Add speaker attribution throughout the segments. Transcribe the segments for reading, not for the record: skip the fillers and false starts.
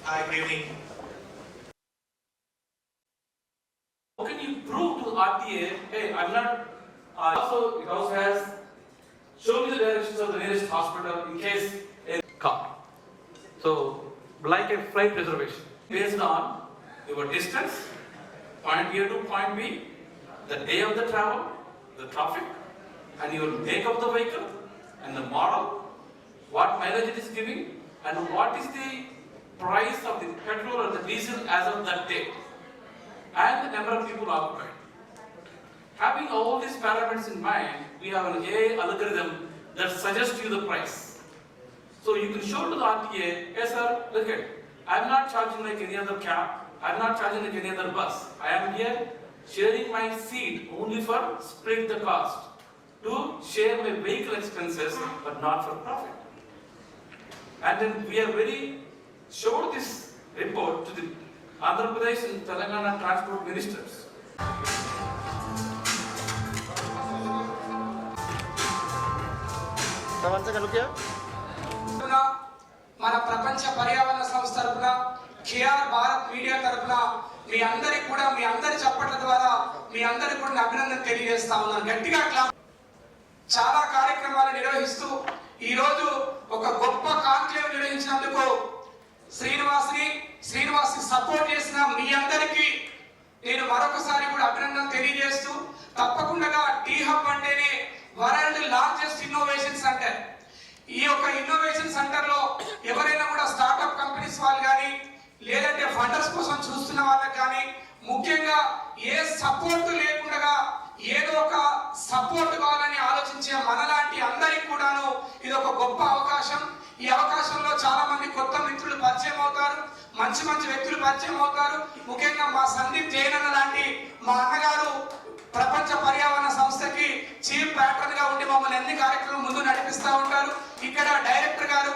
Speaker 1: Hi, good evening.
Speaker 2: How can you prove to RTA, hey, I'm not, also it also has, show me the directions of the nearest hospital in case a car. So, like a flight reservation, based on your distance, point A to point B, the day of the travel, the traffic, and your make of the vehicle, and the model, what mileage it is giving, and what is the price of the petrol or the diesel as of that day, and the number of people occupied. Having all these parameters in mind, we have an AI algorithm that suggests you the price. So you can show to the RTA, yes sir, look at, I'm not charging like any other cab, I'm not charging like any other bus. I am here sharing my seat only for split the cost, to share my vehicle expenses, but not for profit. And then we have showed this report to the Andhra Pradesh and Telangana transport ministers.
Speaker 3: మన ప్రపంచ పర్యావరణ సంస్థ తరపున KR Bharat media తరపున మీ అందరి చప్పట్ల ద్వారా మీ అందరికి కూడా అభినందన తెలియజేస్తా ఉన్నాను. గట్టిగా చాలా కార్యక్రమాలు నిర్వహిస్తూ ఈ రోజు ఒక గొప్ప కాన్క్లేవ్ నిర్వహించినందుకు శ్రీనివాస్ని సపోర్ట్ చేసిన మీ అందరికీ నేను మరొకసారి కూడా అభినందన తెలియజేస్తూ, తప్పకుండా టీ హబ్ అంటేనే వరల్డ్ లార్జెస్ట్ ఇన్నోవేషన్ సెంటర్. ఈ యొక్క ఇన్నోవేషన్ సెంటర్ లో ఎవరైనా కూడా స్టార్ట్అప్ కంపెనీస్ వాళ్ళు కానీ లేదంటే ఫండర్స్ కోసం చూస్తున్న వాళ్ళకి కానీ ముఖ్యంగా ఏ సపోర్ట్ లేకుండా ఏదో ఒక సపోర్ట్ కావాలని ఆలోచించే మనలాంటి అందరికి కూడాను ఇది ఒక గొప్ప అవకాశం. ఈ అవకాశంలో చాలా మంది కొత్త మిత్రులు పరిచయం అవుతారు, మంచి వ్యక్తులు పరిచయం అవుతారు. ముఖ్యంగా మా సందీప్ జైన్ అన్న లాంటి మా అన్నగారు ప్రపంచ పర్యావరణ సంస్థకి చీఫ్ ప్యాట్రన్ గా ఉండి మమ్మల్ని అన్ని కార్యక్రమం ముందు నడిపిస్తూ ఉంటారు. ఇక్కడ డైరెక్టర్ గారు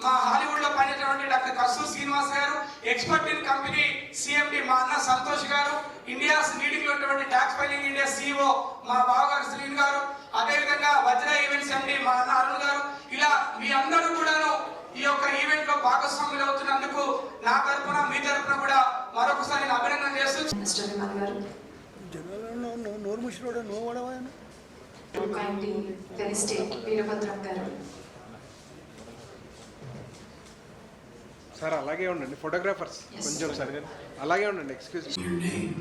Speaker 3: మా హాలీవుడ్ లో పనిచేసినటువంటి డాక్టర్ కస్తూరి శ్రీనివాస్ గారు, ఎక్స్పర్ట్ ఇన్ కంపెనీ సిఎండి మా అన్న సంతోష్ గారు, ఇండియాస్ లీడింగ్ లో ఉన్నటువంటి ట్యాక్స్ ఫైలింగ్ ఇండియా సిఇఓ మా బావగారు శ్రీని గారు, అదేవిధంగా వజ్ర ఈవెంట్స్ ఎండి మా అన్న అరుణ్ గారు, ఇలా మీ అందరూ కూడాను ఈ యొక్క ఈవెంట్ లో భాగస్వాములు అవుతున్నందుకు నా తరపున మీ తరపున కూడా మరొకసారి అభినందన చేస్తూ
Speaker 4: సార్ అలాగే ఉండండి, ఫోటోగ్రాఫర్స్ కొంచెం సరిగా అలాగే ఉండండి. Excuse me.
Speaker 5: Your name,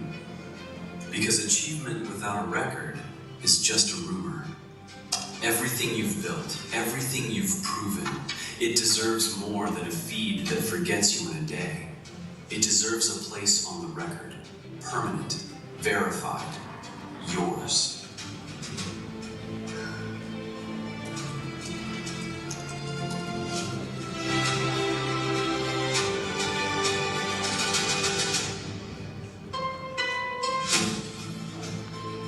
Speaker 5: because achievement without a record is just a rumor. Everything you've built, everything you've proven, it deserves more than a feed that forgets you in a day. It deserves a place on the record, permanent, verified, yours.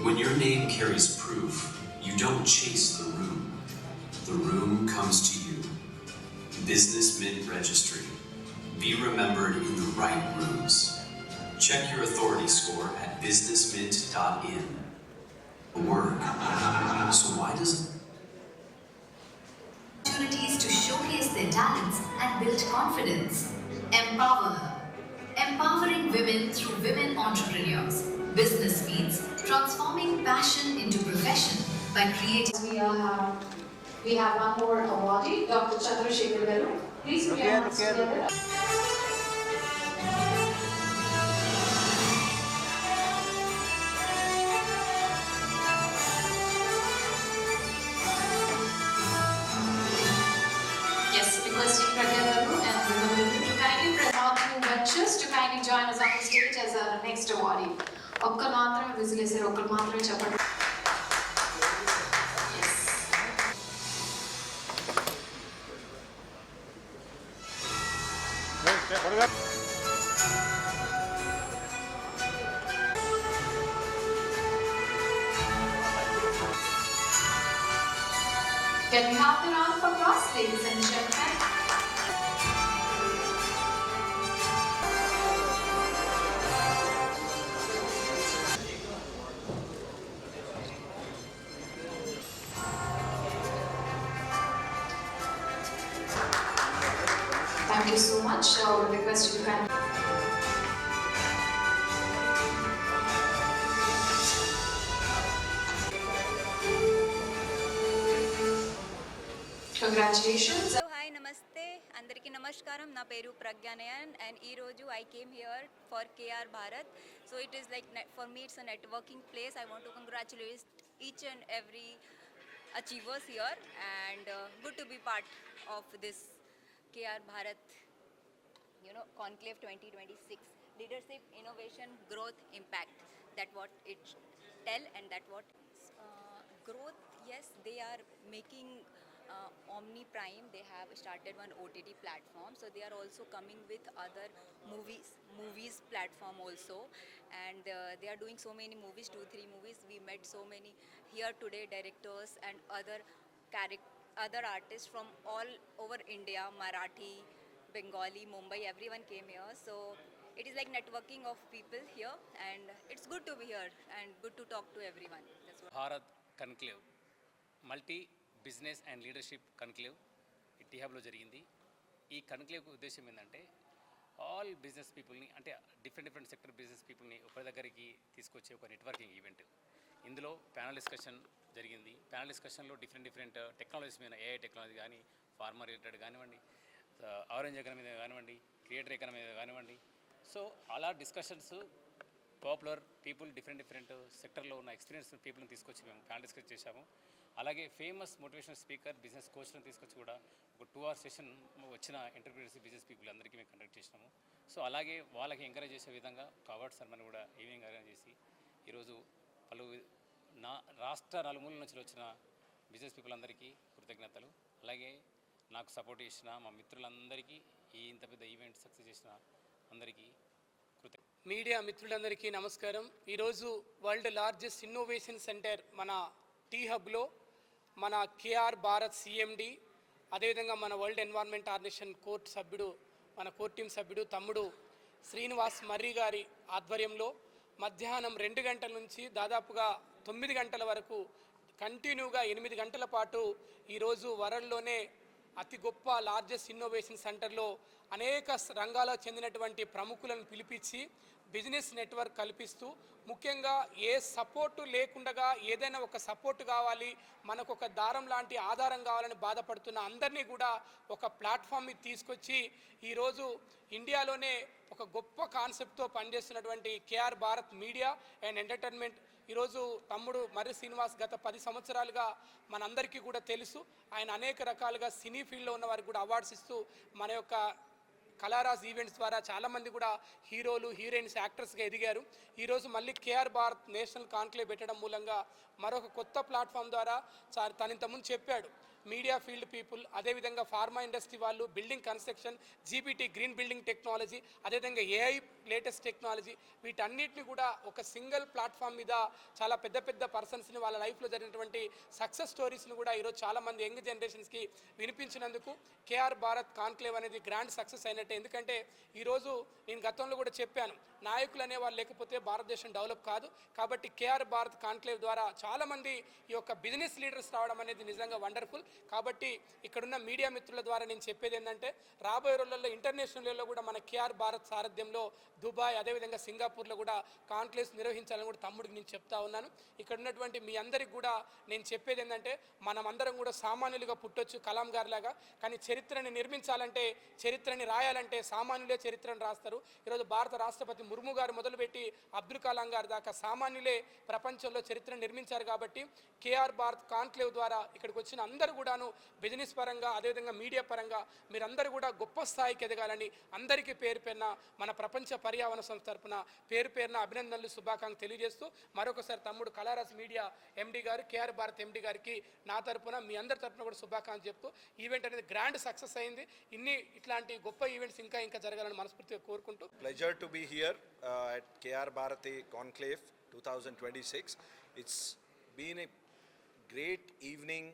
Speaker 5: When your name carries proof, you don't chase the room. The room comes to you. Business Mint Registry. Be remembered in the right rooms. Check your authority score at businessmint.in. Work. So why doesn't
Speaker 6: opportunities to showcase their talents and build confidence? Empower her. Empowering women through women entrepreneurs. Business Meets transforming passion into profession by creating.
Speaker 7: We have one more awardee, Dr. Chandrasekhar Garu. Please put your hands together. Yes, requesting Pragya Garu and Vimala to kindly present new ventures to kindly join us on the stage as our next awardee. ఒక్కరు మాత్రమే whistle వేసారు, ఒక్కరు మాత్రమే చెప్పండి. Can we have the round of applause, ladies and gentlemen? Thank you so much. much. I would request you to kind of congratulations.
Speaker 1: Hello hi నమస్తే అందరికీ నమస్కారం నా పేరు ప్రజ్ఞానయన్ అండ్ ఈరోజు I came here for KR Bharat so it is like for me it's a networking place I want to congratulate each and every achievers here and good to be part of this KR Bharat conclave 2026 leadership innovation growth impact that what it tell and that what growth yes they are making Omni Prime they have started one OTT platform so they are also coming with other movies platform also and they are doing so many movies 2-3 movies we met so many here today directors and other artists from all over India Marathi Bengali Mumbai everyone came here so it is like networking of people here and it's good to be here and good to talk to everyone that's what
Speaker 8: Bharat conclave multi business and leadership conclave టీహాబ్లో జరిగింది. ఈ conclave ఉద్దేశం ఏంటంటే all business పీపుల్ని అంటే different sector business పీపుల్ని ఒకరి దగ్గరికి తీసుకొచ్చే ఒక నెట్వర్కింగ్ ఈవెంట్. ఇందులో ప్యానల్ డిస్కషన్ జరిగింది. ప్యానల్ డిస్కషన్లో డిఫరెంట్ టెక్నాలజీస్ మీద ఏఐ టెక్నాలజీ కానీ ఫార్మర్ రిలేటెడ్ కానివ్వండి ఆరెంజ్ ఎకానమీ మీద కానివ్వండి క్రియేటర్ ఎకానమీ మీద కానివ్వండి సో అలా డిస్కషన్స్ పాపులర్ పీపుల్ డిఫరెంట్ సెక్టర్లో ఉన్న ఎక్స్పీరియన్స్ పీపుల్ని తీసుకొచ్చి మేము ప్యానల్ డిస్కస్ చేశాము. అలాగే ఫేమస్ మోటివేషనల్ స్పీకర్ బిజినెస్ కోచ్లను తీసుకొచ్చి కూడా ఒక 2 hours సెషన్ వచ్చిన ఎంటర్ప్రీనర్స్ బిజినెస్ పీపుల్ అందరికీ మేము కండక్ట్ చేసినాము. సో అలాగే వాళ్ళకి ఎంకరేజ్ చేసే విధంగా ఒక అవార్డ్ సెరమనీ కూడా ఈవినింగ్ అరేంజ్ చేసి ఈరోజు పలు రాష్ట్ర నలుమూలల నుంచి వచ్చిన బిజినెస్ పీపుల్ అందరికీ కృతజ్ఞతలు. అలాగే నాకు సపోర్ట్ చేసిన మా మిత్రులందరికీ ఈ ఇంత పెద్ద ఈవెంట్ సక్సెస్ చేసిన అందరికీ
Speaker 9: మీడియా మిత్రులందరికీ నమస్కారం. ఈరోజు వరల్డ్ లార్జెస్ట్ ఇన్నోవేషన్ సెంటర్ మన టీ హబ్లో మన కేఆర్ భారత్ సిఎండి అదేవిధంగా మన world environment organisation core team సభ్యుడు తమ్ముడు శ్రీనివాస్ మర్రి గారి ఆధ్వర్యంలో మధ్యాహ్నం 2 గంటల నుంచి దాదాపుగా 9 గంటల వరకు కంటిన్యూగా 8 గంటల పాటు ఈరోజు వరల్డ్లోనే అతి గొప్ప లార్జెస్ట్ ఇన్నోవేషన్ సెంటర్లో అనేక రంగాలకు చెందినటువంటి ప్రముఖులను పిలిపించి బిజినెస్ నెట్వర్క్ కల్పిస్తూ ముఖ్యంగా ఏ సపోర్టు లేకుండా ఏదైనా ఒక సపోర్ట్ కావాలి మనకు ఒక దారం లాంటి ఆధారం కావాలని బాధపడుతున్న అందరినీ కూడా ఒక ప్లాట్ఫామ్ మీద తీసుకొచ్చి ఈరోజు ఇండియాలోనే ఒక గొప్ప కాన్సెప్ట్తో పనిచేస్తున్నటువంటి KR Bharat media and entertainment ఈరోజు తమ్ముడు మర్రి శ్రీనివాస్ గత 10 సంవత్సరాలుగా మనందరికీ కూడా తెలుసు. ఆయన అనేక రకాలుగా సినీ ఫీల్డ్లో ఉన్న వారికి కూడా అవార్డ్స్ ఇస్తూ మన యొక్క కళారాజ్ ఈవెంట్స్ ద్వారా చాలామంది కూడా హీరోలు హీరోయిన్స్ యాక్టర్స్గా ఎదిగారు. ఈరోజు మళ్ళీ కేఆర్ భారత్ నేషనల్ కాన్క్లేవ్ పెట్టడం మూలంగా మరొక కొత్త ప్లాట్ఫామ్ ద్వారా తను ఇంతకుముందు చెప్పాడు మీడియా ఫీల్డ్ పీపుల్ అదేవిధంగా ఫార్మా ఇండస్ట్రీ వాళ్ళు building construction జీబీటీ green building technology అదేవిధంగా ఏఐ లేటెస్ట్ టెక్నాలజీ వీటన్నిటిని కూడా ఒక సింగిల్ ప్లాట్ఫామ్ మీద చాలా పెద్ద పర్సన్స్ని వాళ్ళ లైఫ్లో జరిగినటువంటి సక్సెస్ స్టోరీస్ని కూడా ఈరోజు చాలామంది యంగ్ జనరేషన్స్కి వినిపించినందుకు కేఆర్ భారత్ కాన్క్లేవ్ అనేది గ్రాండ్ సక్సెస్ అయినట్టే. ఎందుకంటే ఈరోజు నేను గతంలో కూడా చెప్పాను నాయకులు అనేవాళ్ళు లేకపోతే భారతదేశం డెవలప్ కాదు. కాబట్టి కేఆర్ భారత్ కాన్క్లేవ్ ద్వారా చాలామంది ఈ యొక్క బిజినెస్ లీడర్స్ రావడం అనేది నిజంగా వండర్ఫుల్. కాబట్టి ఇక్కడున్న మీడియా మిత్రుల ద్వారా నేను చెప్పేది ఏంటంటే రాబోయే రోజుల్లో ఇంటర్నేషనల్ లెవెల్లో కూడా మన కేఆర్ భారత్ సారథ్యంలో దుబాయ్ అదేవిధంగా సింగపూర్లో కూడా కాన్క్లేవ్స్ నిర్వహించాలని కూడా తమ్ముడికి నేను చెప్తా ఉన్నాను. ఇక్కడ ఉన్నటువంటి మీ అందరికి కూడా నేను చెప్పేది ఏంటంటే మనం అందరం కూడా సామాన్యులుగా పుట్టొచ్చు కలాం గారిలాగా, కానీ చరిత్రని నిర్మించాలంటే చరిత్రని రాయాలంటే సామాన్యులే చరిత్రను రాస్తారు. ఈరోజు భారత రాష్ట్రపతి ముర్ము గారు మొదలుపెట్టి అబ్దుల్ కలాం గారి దాకా సామాన్యులే ప్రపంచంలో చరిత్రను నిర్మించారు. కాబట్టి కేఆర్ భారత్ కాన్క్లేవ్ ద్వారా ఇక్కడికి వచ్చిన అందరూ కూడాను బిజినెస్ పరంగా అదేవిధంగా మీడియా పరంగా మీరందరూ కూడా గొప్ప స్థాయికి ఎదగాలని అందరికీ పేరు పేరున మన ప్రపంచ పర్యావరణ సంస్థ తరపున పేరు పేరున అభినందనలు శుభాకాంక్షలు తెలియజేస్తూ మరొకసారి తమ్ముడు కళారాజ్ మీడియా ఎండి గారు కేఆర్ భారత్ ఎండి గారికి నా తరపున మీ అందరి తరపున కూడా శుభాకాంక్షలు చెప్తూ ఈవెంట్ అనేది గ్రాండ్ సక్సెస్ అయింది. ఇట్లాంటి గొప్ప ఈవెంట్స్ ఇంకా జరగాలని మనస్ఫూర్తిగా కోరుకుంటూ
Speaker 10: Pleasure to be here at KR Bharati Conclave 2026. It's been a great evening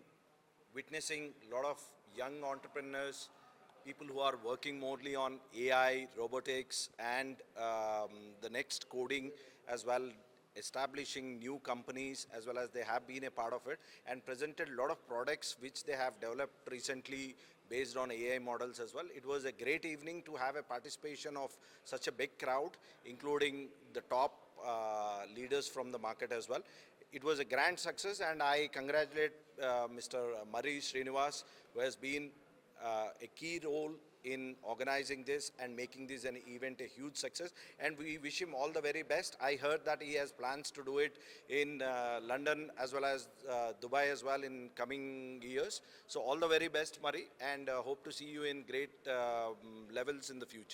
Speaker 10: witnessing a lot of young entrepreneurs, people who are working mostly on AI, robotics and the next coding as well, establishing new companies as well as they have been a part of it and presented a lot of products which they have developed recently based on AI models as well. It was a great evening to have a participation of such a big crowd, including the top leaders from the market as well. It was a grand success, and I congratulate Mr. Murray Srinivas, who has been a key role in organizing this and making this an event a huge success, and we wish him all the very best. I heard that he has plans to do it in London as well as Dubai as well in coming years. So all the very best, Murray, and hope to see you in great levels in the future.